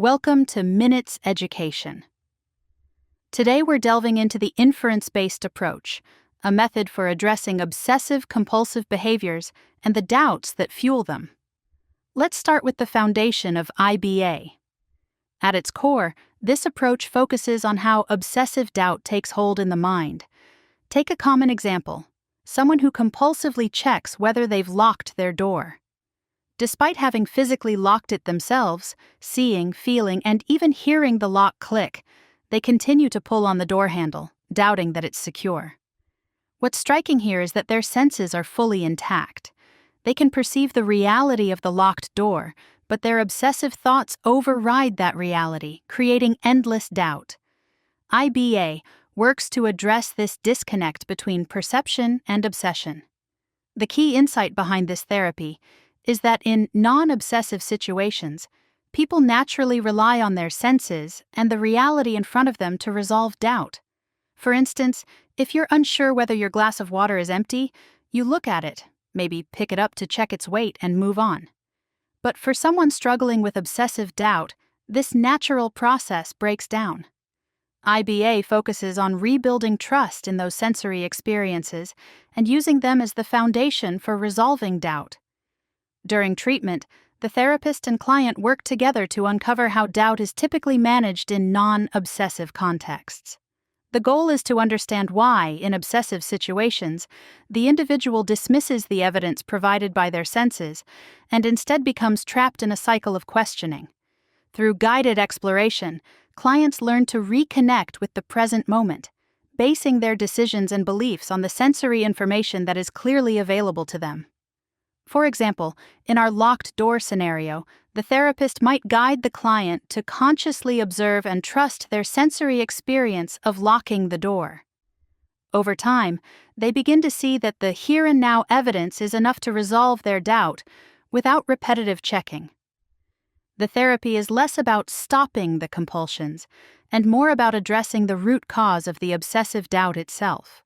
Welcome to Minutes Education. Today we're delving into the inference-based approach, a method for addressing obsessive-compulsive behaviors and the doubts that fuel them. Let's start with the foundation of IBA. At its core, this approach focuses on how obsessive doubt takes hold in the mind. Take a common example: someone who compulsively checks whether they've locked their door. Despite having physically locked it themselves, seeing, feeling, and even hearing the lock click, they continue to pull on the door handle, doubting that it's secure. What's striking here is that their senses are fully intact. They can perceive the reality of the locked door, but their obsessive thoughts override that reality, creating endless doubt. IBA works to address this disconnect between perception and obsession. The key insight behind this therapy is that in non-obsessive situations, people naturally rely on their senses and the reality in front of them to resolve doubt. For instance, if you're unsure whether your glass of water is empty, you look at it, maybe pick it up to check its weight and move on. But for someone struggling with obsessive doubt, this natural process breaks down. IBA focuses on rebuilding trust in those sensory experiences and using them as the foundation for resolving doubt. During treatment, the therapist and client work together to uncover how doubt is typically managed in non-obsessive contexts. The goal is to understand why, in obsessive situations, the individual dismisses the evidence provided by their senses and instead becomes trapped in a cycle of questioning. Through guided exploration, clients learn to reconnect with the present moment, basing their decisions and beliefs on the sensory information that is clearly available to them. For example, in our locked door scenario, the therapist might guide the client to consciously observe and trust their sensory experience of locking the door. Over time, they begin to see that the here and now evidence is enough to resolve their doubt without repetitive checking. The therapy is less about stopping the compulsions and more about addressing the root cause of the obsessive doubt itself.